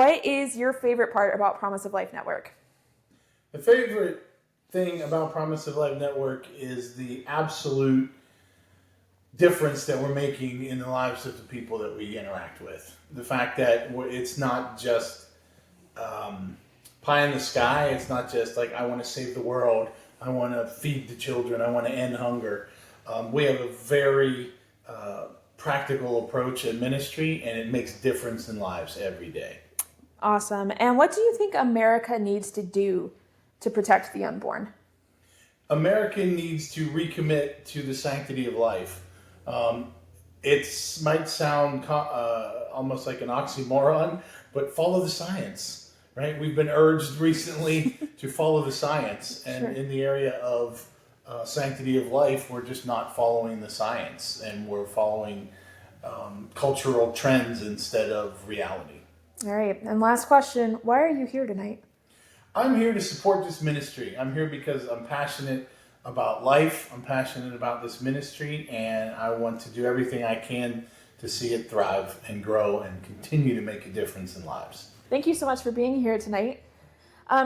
what is your favorite part about Promise of Life Network? The favorite thing about Promise of Life Network is the absolute difference that we're making in the lives of the people that we interact with. The fact that it's not just pie in the sky. It's not just like, I want to save the world. I want to feed the children. I want to end hunger. We have a very practical approach in ministry, and it makes a difference in lives every day. Awesome. And what do you think America needs to do to protect the unborn? America needs to recommit to the sanctity of life. It might sound almost like an oxymoron, but follow the science, right? We've been urged recently to follow the science. And Sure. in the area of sanctity of life, we're just not following the science, and we're following cultural trends instead of reality. All right. And last question, why are you here tonight? I'm here to support this ministry. I'm here because I'm passionate about life. I'm passionate about this ministry, and I want to do everything I can to see it thrive and grow and continue to make a difference in lives. Thank you so much for being here tonight.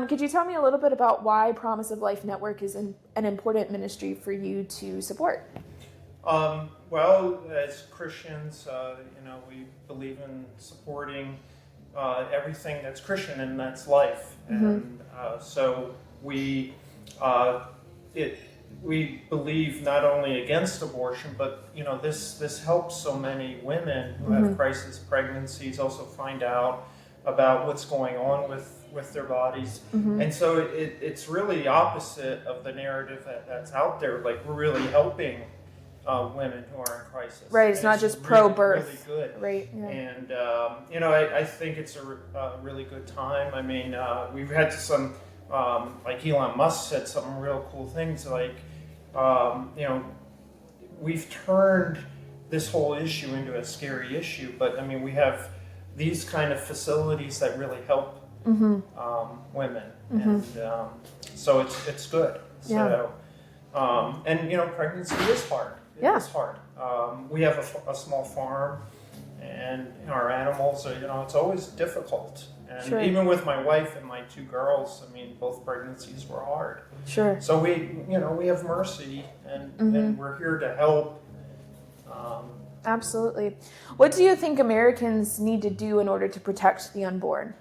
Could you tell me a little bit about why Promise of Life Network is an important ministry for you to support? Well, as Christians, we believe in supporting everything that's Christian, and that's life. Mm-hmm. And so we believe not only against abortion, but this helps so many women who have crisis pregnancies also find out about what's going on with their bodies. Mm-hmm. And so it's really the opposite of the narrative that's out there. Like, we're really helping women who are in crisis. Right, it's not just pro-birth. Really good. Right. Yeah. And, I think it's a really good time. I mean, we've had some, like Elon Musk said some real cool things, like, we've turned this whole issue into a scary issue, but I mean, we have these kind of facilities that really help women, and so it's good. Yeah. So, and pregnancy is hard. It's hard. We have a small farm, and our animals are, it's always difficult. And Sure. even with my wife and my two girls, I mean, both pregnancies were hard. Sure. So we have mercy, and we're here to help. Absolutely. What do you think Americans need to do in order to protect the unborn?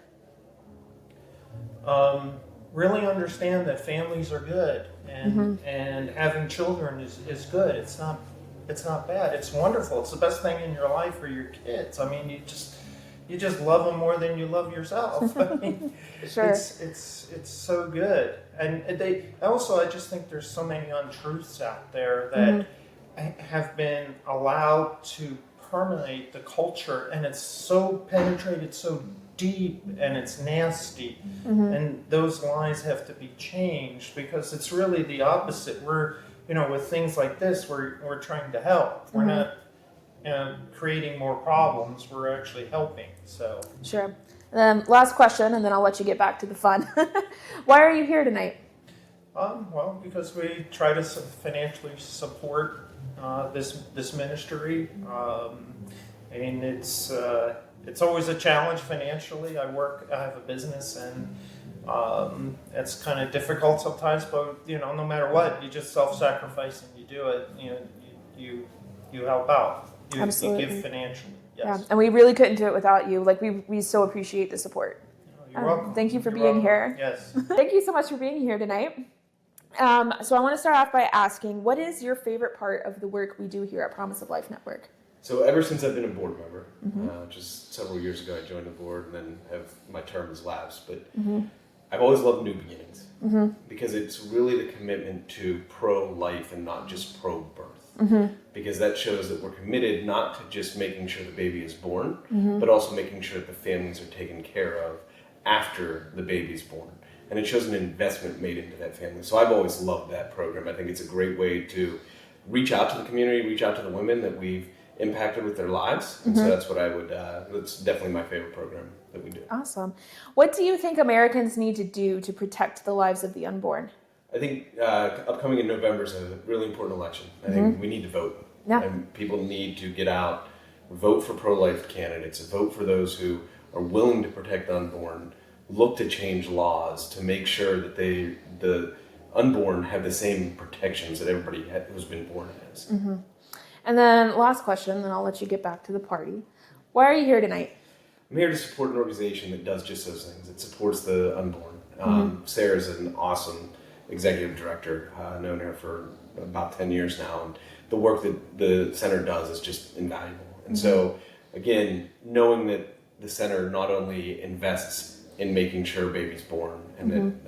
Really understand that families are good, and having children is good. It's not bad. It's wonderful. It's the best thing in your life for your kids. I mean, you just love them more than you love yourself. I mean, Sure. It's so good. And I just think there's so many untruths out there that have been allowed to permeate the culture, and it's so penetrated so deep, and it's nasty, and those lies have to be changed, because it's really the opposite. We're with things like this, we're trying to help. We're not creating more problems. We're actually helping. So Sure. Last question, and then I'll let you get back to the fun. Why are you here tonight? Well, because we try to financially support this ministry. I mean, it's always a challenge financially. I have a business, and it's kind of difficult sometimes. But no matter what, you just self-sacrifice and you do it. You help out. Absolutely. You give financially. Yes. Yeah, and we really couldn't do it without you. Like, we so appreciate the support. You're welcome. Thank you for You're being welcome. here. Yes. Thank you so much for being here tonight. So I want to start off by asking, what is your favorite part of the work we do here at Promise of Life Network? So ever since I've been a board member, just several years ago I joined the board, and then my term has lapsed, but I've always loved New Beginnings, because it's really the commitment to pro-life and not just pro-birth, because that shows that we're committed not to just making sure the baby is born, but also making sure that the families are taken care of after the baby's born. And it shows an investment made into that family. So I've always loved that program. I think it's a great way to reach out to the community, reach out to the women that we've impacted with their lives. And so that's what that's definitely my favorite program that we do. Awesome. What do you think Americans need to do to protect the lives of the unborn? I think upcoming in November is a really important election. I think we need to vote. Yeah. And people need to get out, vote for pro-life candidates, vote for those who are willing to protect the unborn look to change laws to make sure that the unborn have the same protections that everybody who's been born has. Mm-hmm. And then last question, then I'll let you get back to the party. Why are you here tonight? I'm here to support an organization that does just those things. It supports the unborn. Sarah's an awesome executive director. I've known her for about 10 years now, and the work that the center does is just invaluable. And so, again, knowing that the center not only invests in making sure a baby's born, and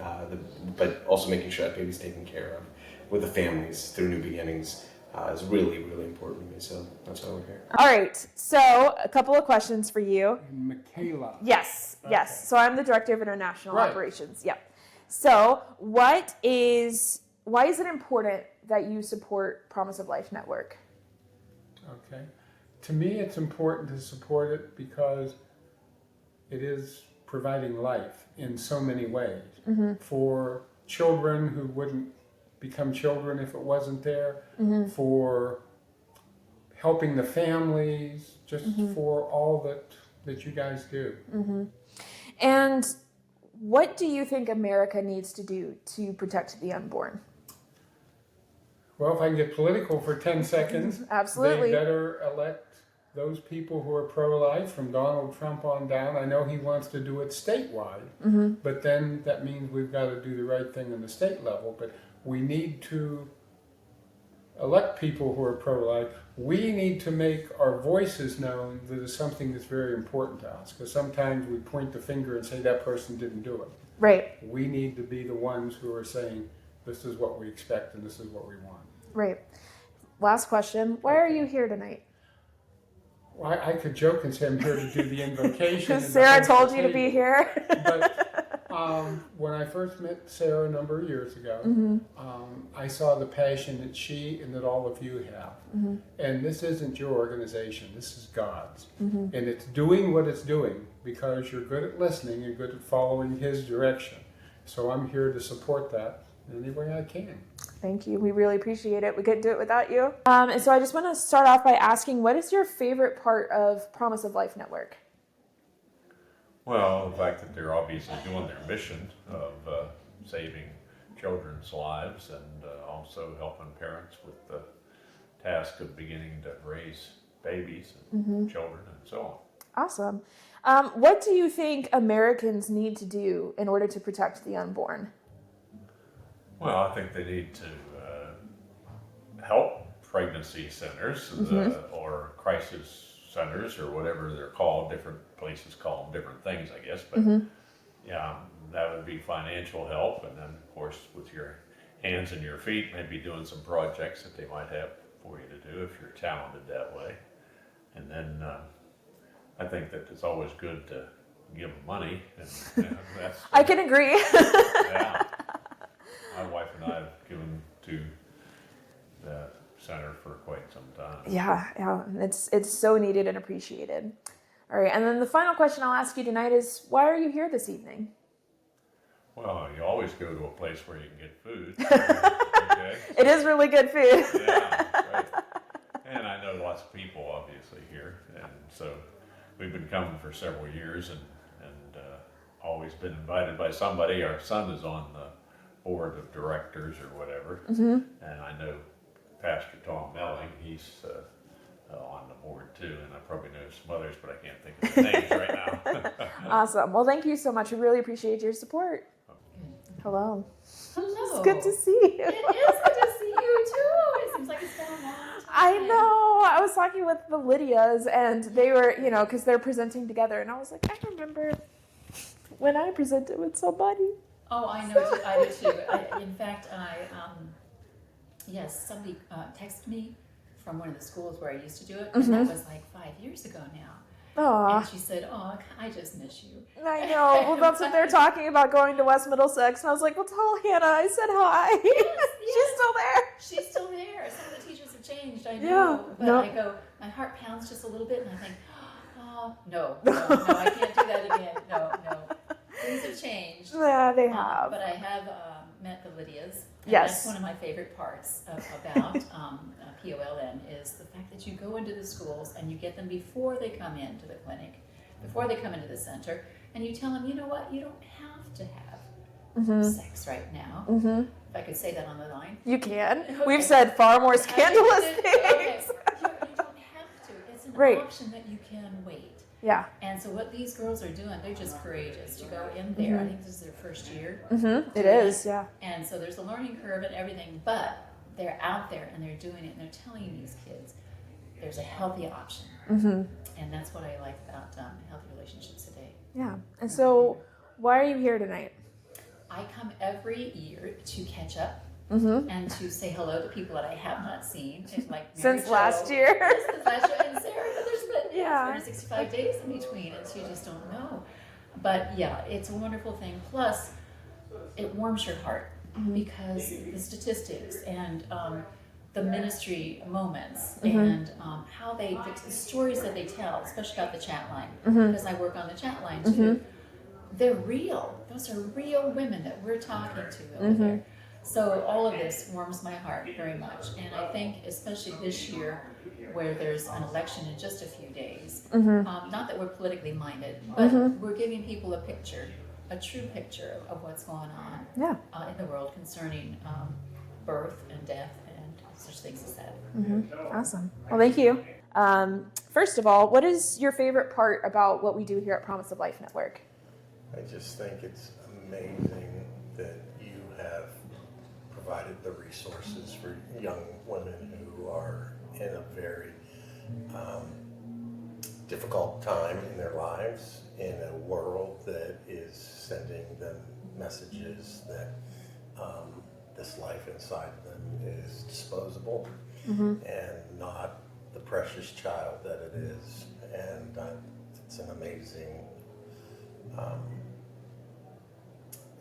but also making sure that baby's taken care of with the families through New Beginnings is really, really important to me. So that's why we're here. All right. So a couple of questions for you. Michaela. Yes. Yes. So I'm the director of international Right. operations. Yep. So why is it important that you support Promise of Life Network? Okay. To me, it's important to support it because it is providing life in so many ways for children who wouldn't become children if it wasn't there, for helping the families, just for all that you guys do. And what do you think America needs to do to protect the unborn? Well, if I can get political for 10 seconds, Absolutely. they better elect those people who are pro-life from Donald Trump on down. I know he wants to do it statewide, but then that means we've got to do the right thing on the state level. But we need to elect people who are pro-life. We need to make our voices known that is something that's very important to us, because sometimes we point the finger and say that person didn't do it. Right. We need to be the ones who are saying this is what we expect and this is what we want. Right. Last question. Why are you here tonight? Well, I could joke and say I'm here to do the invocation. Because Sarah told you to be here. But when I first met Sarah a number of years ago, I saw the passion that she and that all of you have. And this isn't your organization, this is God's. And it's doing what it's doing because you're good at listening and good at following His direction. So I'm here to support that in any way I can. Thank you. We really appreciate it. We couldn't do it without you. And so I just want to start off by asking, what is your favorite part of Promise of Life Network? Well, the fact that they're obviously doing their mission of saving children's lives and also helping parents with the task of beginning to raise babies and children and so on. Awesome. What do you think Americans need to do in order to protect the unborn? Well, I think they need to help pregnancy centers or crisis centers or whatever they're called. Different places call them different things, I guess. But yeah, that would be financial help. And then, of course, with your hands and your feet, maybe doing some projects that they might have for you to do if you're talented that way. And then I think that it's always good to give them money. And that's, I can agree. yeah. My wife and I have given to the center for quite some time. Yeah, it's so needed and appreciated. All right, and then the final question I'll ask you tonight is, why are you here this evening? Well, you always go to a place where you can get food. Okay? It is really good food. Yeah, right. And I know lots of people obviously here, and so we've been coming for several years and always been invited by somebody. Our son is on the board of directors or whatever, and I know Pastor Tom Melling, he's on the board too, and I probably know some others, but I can't think of the names right now. Awesome. Well, thank you so much. We really appreciate your support. Hello. Hello. It's good to see you. It is good to see you too. It seems like it's been a long time. I know. I was talking with the Lydias, and they were, because they're presenting together, and I was like, I remember when I presented with somebody. Oh, I know. I do too. In fact, yes, somebody texted me from one of the schools where I used to do it, and that was like 5 years ago now. Aw. And she said, "Oh, I just miss you." I know. Well, that's what they're talking about, going to West Middlesex. And I was like, well, tell Hannah I said hi. She's still there. She's still there. Some of the teachers have changed, I know. Yeah, But no. I go, my heart pounds just a little bit, and I think, oh, no, I can't do that again. No. Things have changed. Yeah, they have. But I have met the Lydias. And Yes. That's one of my favorite parts about POLN is the fact that you go into the schools and you get them before they come into the clinic. before they come into the center, and you tell them, you know what, you don't have to have sex right now. If I could say that on the line. You can. Okay. We've said far more scandalous Okay. things. You don't have to. It's an Right. option that you can wait. Yeah. And so what these girls are doing, they're just courageous to go in there. I think this is their first year. It is, yeah. And so there's a learning curve and everything, but they're out there and they're doing it and they're telling these kids there's a healthy option. And that's what I like about healthy relationships today. Yeah. And so, why are you here tonight? I come every year to catch up and to say hello to people that I have not seen. Like Mary Since Jo. last year. Yes, since last year. And Sarah, there's been Yeah. 365 days in between, and so you just don't know. But yeah, it's a wonderful thing. Plus, it warms your heart because the statistics and the ministry moments and how the stories that they tell, especially about the chat line, because I work on the chat line too. They're real. Those are real women that we're talking to over there. So all of this warms my heart very much. And I think especially this year where there's an election in just a few days, not that we're politically minded, but we're giving people a picture, a true picture of what's going on in the world concerning birth and death and such things as that. Awesome. Well, thank you. First of all, what is your favorite part about what we do here at Promise of Life Network? I just think it's amazing that you have provided the resources for young women who are in a very difficult time in their lives, in a world that is sending them messages that this life inside them is disposable and not the precious child that it is. And it's an amazing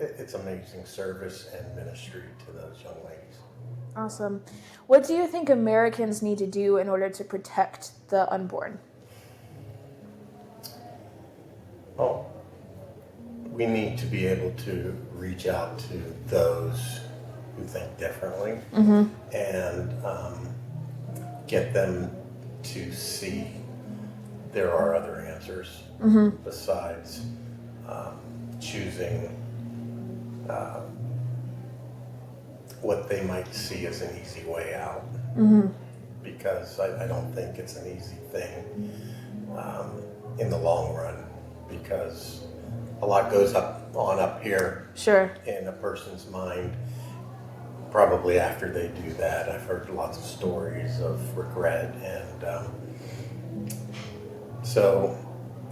it's amazing service and ministry to those young ladies. Awesome. What do you think Americans need to do in order to protect the unborn? Oh, we need to be able to reach out to those who think differently and get them to see there are other answers besides choosing what they might see as an easy way out. Because I don't think it's an easy thing in the long run, because a lot goes on up here in a person's mind probably after they do that. I've heard lots of stories of regret, and so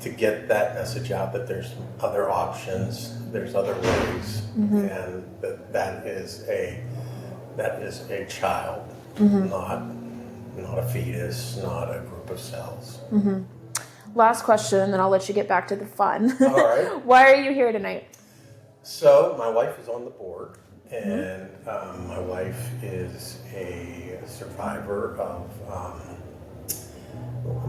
to get that message out that there's other options, there's other ways, and that is a child, not a fetus, not a group of cells. Last question, then I'll let you get back to the fun. All right. Why are you here tonight? So my wife is on the board, and my wife is a survivor of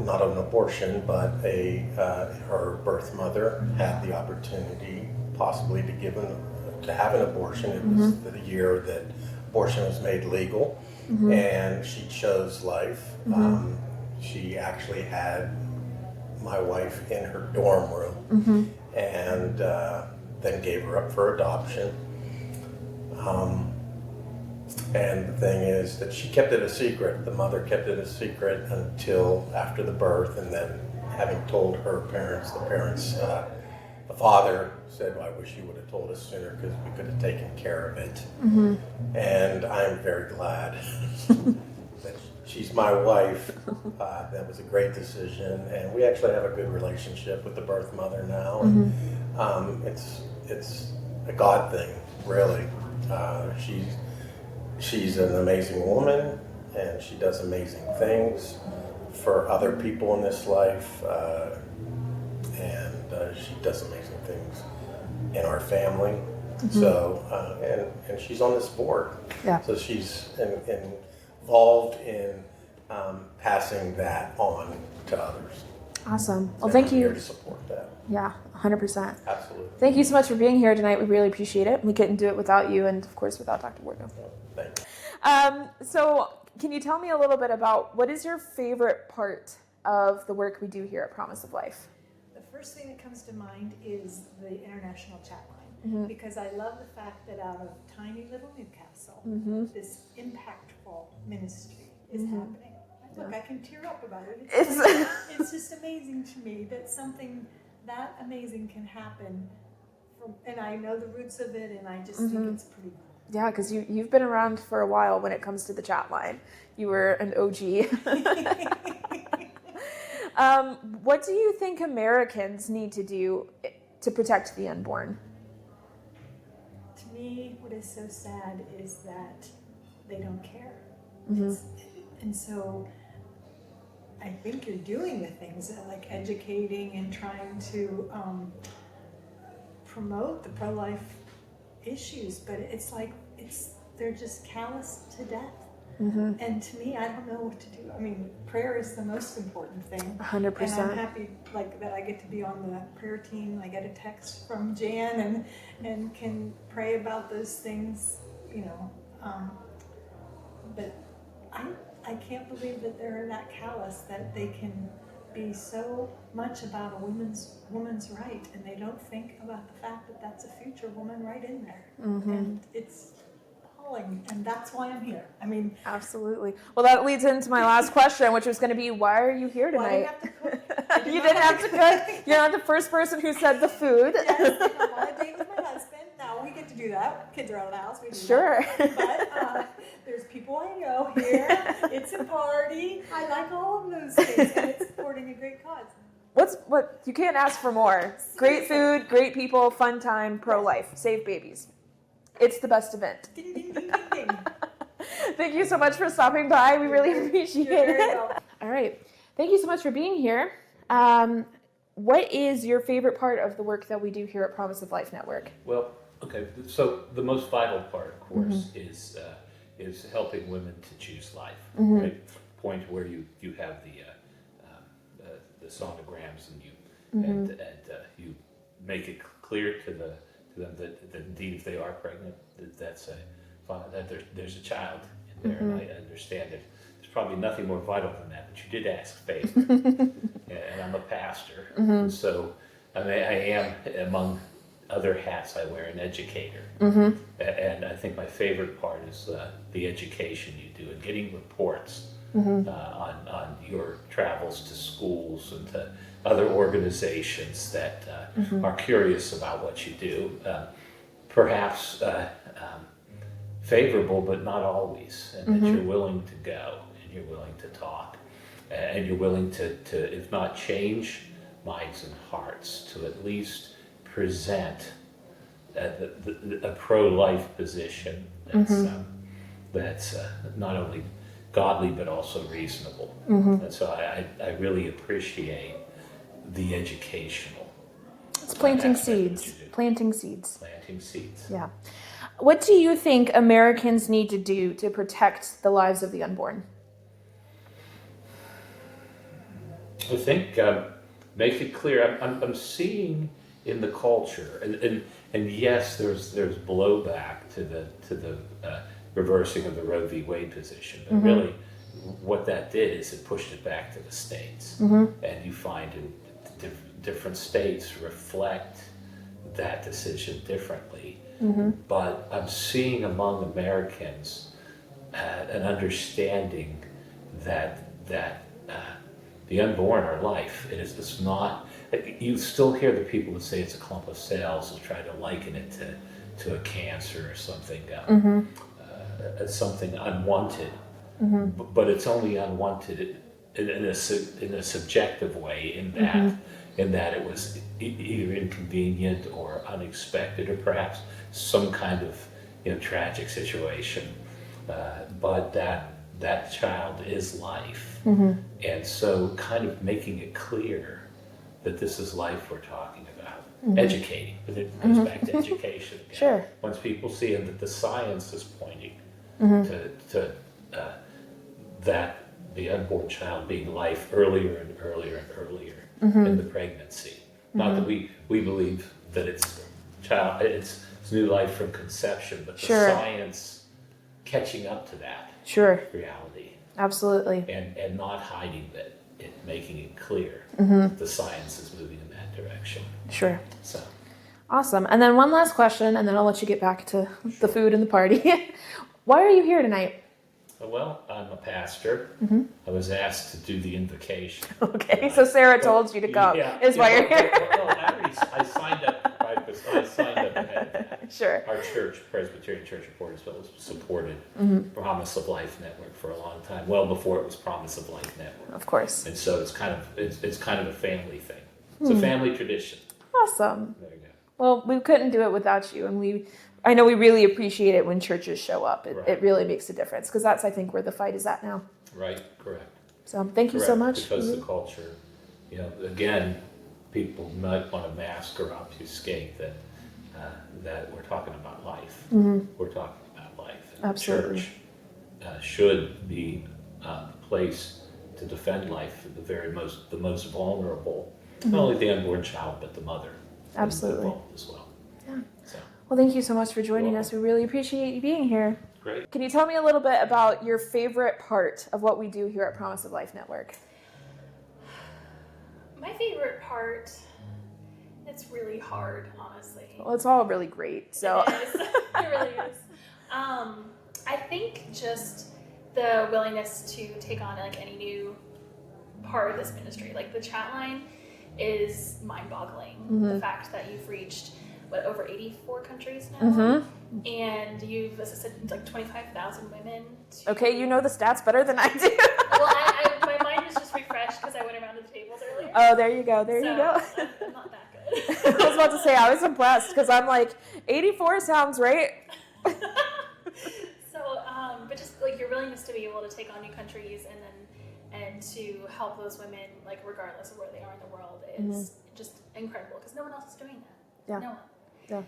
not an abortion, but her birth mother had the opportunity possibly to have an abortion. It was the year that abortion was made legal, and she chose life. She actually had my wife in her dorm room, and then gave her up for adoption. And the thing is that she kept it a secret. The mother kept it a secret until after the birth, and then having told her parents, the father said, well, I wish you would have told us sooner because we could have taken care of it. And I'm very glad that she's my wife. That was a great decision, and we actually have a good relationship with the birth mother now. And it's a God thing, really. She's an amazing woman, and she does amazing things for other people in this life, and she does amazing things in our family. So, and she's on this board. So she's involved in passing that on to others. Awesome. Well, And thank I'm here you. to support that. Yeah, 100%. Absolutely. Thank you so much for being here tonight. We really appreciate it. We couldn't do it without you, and of course without Dr. Wargo. Thank you. So can you tell me a little bit about what is your favorite part of the work we do here at Promise of Life? The first thing that comes to mind is the international chat line. Mm-hmm. Because I love the fact that out of tiny little Newcastle, this impactful ministry is happening. Look, I can tear up about it. It's just amazing to me that something that amazing can happen. And I know the roots of it, and I just think it's pretty cool. Yeah, because you've been around for a while when it comes to the chat line. You were an OG. What do you think Americans need to do to protect the unborn? To me, what is so sad is that they don't care. And so I think you're doing the things like educating and trying to promote the pro-life issues, but it's like they're just calloused to death. And to me, I don't know what to do. I mean, prayer is the most important thing. 100%. And I'm happy that I get to be on the prayer team. I get a text from Jan and can pray about those things, but I can't believe that they're that callous that they can be so much about a woman's right, and they don't think about the fact that that's a future woman right in there. And it's appalling, and that's why I'm here. I mean, absolutely. Well, that leads into my last question, which was going to be, why are you here tonight? Well, I didn't have to cook. You didn't have to cook. You're not the first person who said the food. Yes, I'm on a date with my husband. Now we get to do that. Kids are out of the house. We do Sure. that. But there's people I know here. It's a party. I like all of those things, and it's supporting a great cause. What you can't ask for more. Great food, great people, fun time, pro-life, save babies. It's the best event. Ding, ding, ding, ding, ding. Thank you so much for stopping by. We really appreciate You're very it. welcome. All right. Thank you so much for being here. What is your favorite part of the work that we do here at Promise of Life Network? Well, okay, so the most vital part, of course, is helping women to choose life. Right? Point where you have the sonograms and you make it clear to them that indeed if they are pregnant, that there's a child in there, and I understand it. There's probably nothing more vital than that, but you did ask a favor, and I'm a pastor, and so I am, among other hats I wear, an educator, and I think my favorite part is the education you do and getting reports on your travels to schools and to other organizations that are curious about what you do. Perhaps favorable, but not always, and that you're willing to go and you're willing to talk and you're willing to if not change minds and hearts, to at least present a pro-life position that's not only godly but also reasonable. And so I really appreciate the educational. It's planting aspect that seeds. you do. Planting seeds. Planting seeds. Yeah. What do you think Americans need to do to protect the lives of the unborn? I think make it clear. I'm seeing in the culture, and yes, there's blowback to the reversing of the Roe v. Wade position, but really, what that did is it pushed it back to the states, and you find in different states reflect that decision differently. But I'm seeing among Americans an understanding that the unborn are life. It's not. You still hear the people that say it's a clump of cells and try to liken it to a cancer or something, something unwanted. But it's only unwanted in a subjective way, in that it was either inconvenient or unexpected, or perhaps some kind of tragic situation. But that child is life, and so kind of making it clear that this is life we're talking about. Educating, but it goes back to education again. Sure. Once people see that the science is pointing to that the unborn child being life earlier and earlier and earlier in the pregnancy. Not that we believe that it's new life from conception, but the science catching up to that reality. Absolutely. And not hiding that, making it clear that the science is moving in that direction. Sure. So. Awesome. And then one last question, and then I'll let you get back to the food and the party. Why are you here tonight? Well, I'm a pastor. I was asked to do the invocation. Okay, so Sarah told you to come. Is why you're here. No, I signed up. I signed up ahead of that. Sure. Our church, Presbyterian Church of Portisville, has supported Promise of Life Network for a long time, well before it was Promise of Life Network. Of course. And so it's kind of a family thing. It's a family tradition. Awesome. There you go. Well, we couldn't do it without you, and I know we really appreciate it when churches show up. It really makes a difference, because that's, I think, where the fight is at now. Right, correct. So thank you so much. Because the culture, again, people might want to mask or obfuscate that we're talking about life. We're talking about life. And Absolutely. The church should be a place to defend life for the most vulnerable, not only the unborn child, but the mother. Absolutely. As well. Yeah. So. Well, thank you so much for joining us. We really appreciate you being here. Great. Can you tell me a little bit about your favorite part of what we do here at Promise of Life Network? My favorite part, it's really hard, honestly. Well, it's all really great. So It is. It really is. I think just the willingness to take on like any new part of this ministry. Like the chat line is mind-boggling. The fact that you've reached over 84 countries now, and you've assisted like 25,000 women. Okay, you know the stats better than I do. Well, my mind was just refreshed because I went around the tables earlier. Oh, there you go. There you go. I'm not that good. I was about to say, I was impressed because I'm like, 84 sounds right. So, but just like your willingness to be able to take on new countries and to help those women, like regardless of where they are in the world, is just incredible because no one else is doing that. Yeah. No one. Yeah.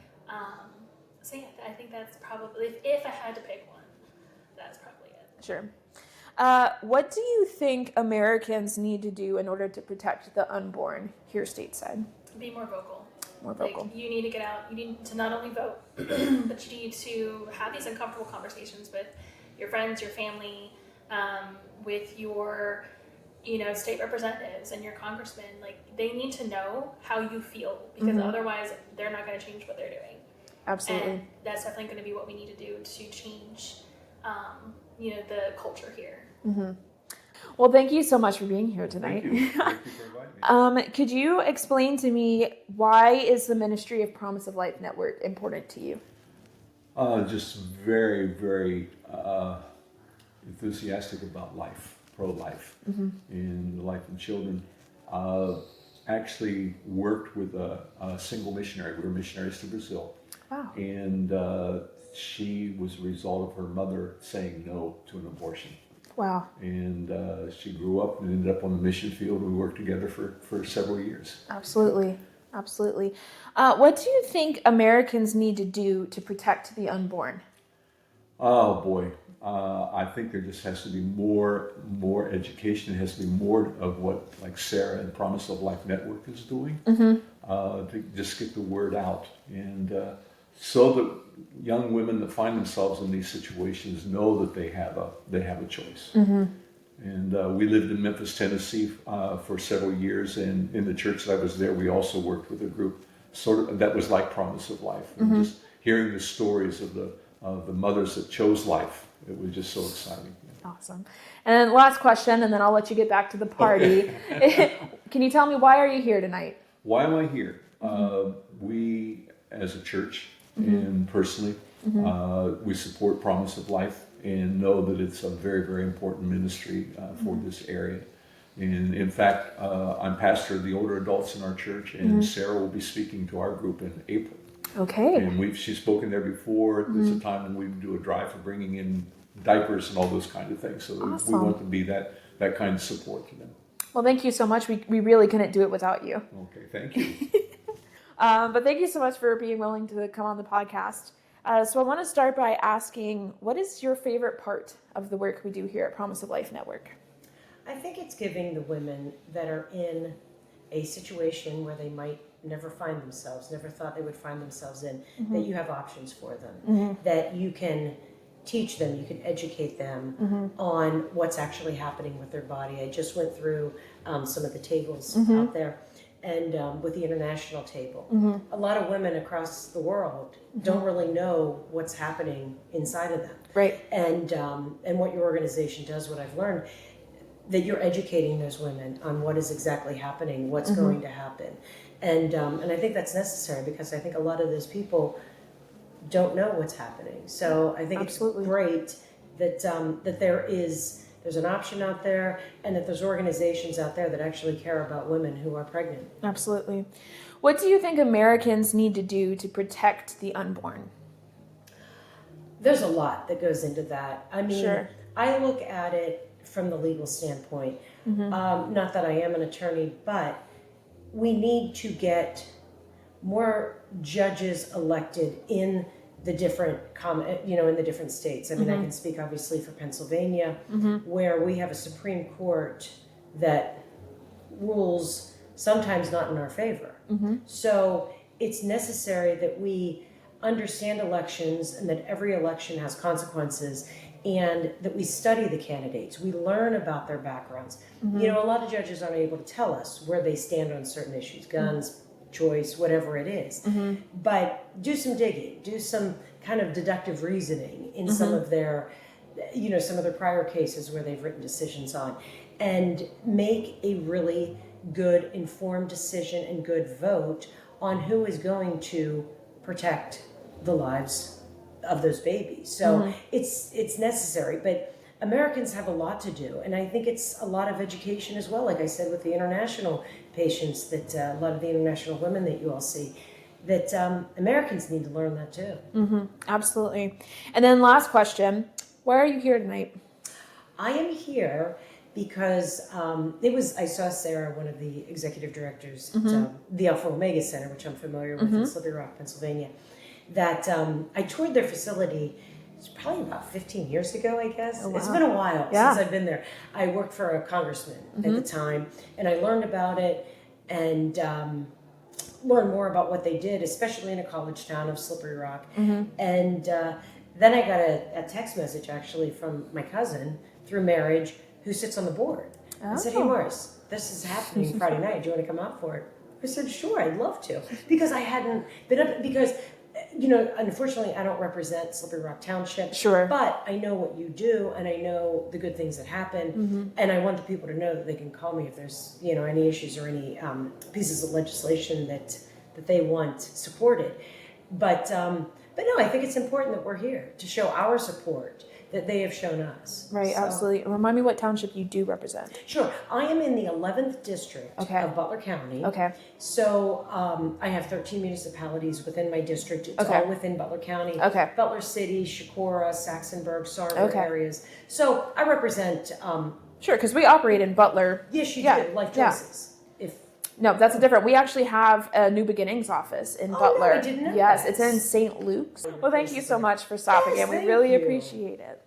So yeah, I think that's probably, if I had to pick one, that's probably it. Sure. What do you think Americans need to do in order to protect the unborn here stateside? Be more vocal. More vocal. Like, you need to get out. You need to not only vote, but you need to have these uncomfortable conversations with your friends, your family, with your, state representatives and your congressmen. Like, they need to know how you feel because otherwise they're not going to change what they're doing. Absolutely. And that's definitely going to be what we need to do to change, the culture here. Well, thank you so much for being here tonight. Thank you. Thank you for inviting me. Could you explain to me why is the ministry of Promise of Life Network important to you? Just very, very enthusiastic about life, pro-life, and the life of children. Actually worked with a single missionary. We were missionaries to Brazil. Wow. And she was a result of her mother saying no to an abortion. Wow. And she grew up and ended up on the mission field. We worked together for several years. Absolutely. Absolutely. What do you think Americans need to do to protect the unborn? Oh boy, I think there just has to be more education. There has to be more of what like Sarah and Promise of Life Network is doing to just get the word out, and so that young women that find themselves in these situations know that they have a choice. And we lived in Memphis, Tennessee for several years, and in the church that I was there, we also worked with a group sort of that was like Promise of Life. And just hearing the stories of the mothers that chose life, it was just so exciting. Awesome. And then last question, and then I'll let you get back to the party. Can you tell me, why are you here tonight? Why am I here? We, as a church and personally, we support Promise of Life and know that it's a very, very important ministry for this area. And in fact, I'm pastor of the older adults in our church, and Sarah will be speaking to our group in April. Okay. And she's spoken there before. There's a time when we do a drive for bringing in diapers and all those kind of things. So Awesome. we want to be that kind of support to them. Well, thank you so much. We really couldn't do it without you. Okay, thank you. But thank you so much for being willing to come on the podcast. So I want to start by asking, what is your favorite part of the work we do here at Promise of Life Network? I think it's giving the women that are in a situation where they might never find themselves, never thought they would find themselves in, that you have options for them, that you can teach them, you can educate them on what's actually happening with their body. I just went through some of the tables out there, and with the international table. A lot of women across the world don't really know what's happening inside of them. Right. And what your organization does, what I've learned, that you're educating those women on what is exactly happening, what's going to happen. And I think that's necessary, because I think a lot of those people don't know what's happening. So I think Absolutely. it's great that that there's an option out there, and that there's organizations out there that actually care about women who are pregnant. Absolutely. What do you think Americans need to do to protect the unborn? There's a lot that goes into that. I mean, Sure. I look at it from the legal standpoint. Not that I am an attorney, but we need to get more judges elected in the different, in the different states. I mean, I can speak obviously for Pennsylvania, where we have a Supreme Court that rules sometimes not in our favor. So it's necessary that we understand elections, and that every election has consequences, and that we study the candidates. We learn about their backgrounds. A lot of judges aren't able to tell us where they stand on certain issues, guns, choice, whatever it is. But do some digging, do some kind of deductive reasoning in some of their, some of their prior cases where they've written decisions on, and make a really good informed decision and good vote on who is going to protect the lives of those babies. So it's necessary, but Americans have a lot to do, and I think it's a lot of education as well. Like I said, with the international patients, that a lot of the international women that you all see, that Americans need to learn that too. Absolutely. And then last question, why are you here tonight? I am here because I saw Sarah, one of the executive directors at the Alpha Omega Center, which I'm familiar with in Slippery Rock, Pennsylvania, that I toured their facility. It's probably about 15 years ago, I guess. Oh, wow. It's been a while since I've been there. I worked for a congressman at the time, and I learned about it and learned more about what they did, especially in a college town of Slippery Rock. And then I got a text message, actually, from my cousin through marriage, who sits on the board, and said, "Hey, Morris, this is happening Friday night. Do you want to come out for it?" I said, "Sure, I'd love to," because I hadn't been up, because unfortunately, I don't represent Slippery Rock Township. Sure. But I know what you do, and I know the good things that happen, and I want the people to know that they can call me if there's, any issues or any pieces of legislation that they want supported. But no, I think it's important that we're here to show our support that they have shown us. Right, So- absolutely. Remind me what township you do represent. Sure. I am in the 11th district of Butler County. Okay. So I have 13 municipalities within my district. It's all within Butler County. Okay. Butler City, Shakora, Saxonburg, Sarver areas. So I represent... Sure, because we operate in Butler. Yes, you do. Life Choices. No, that's different. We actually have a New Beginnings office in Butler. No, I didn't know Yes, that. it's in St. Luke's. Well, thank you so much for stopping in. We really appreciate it.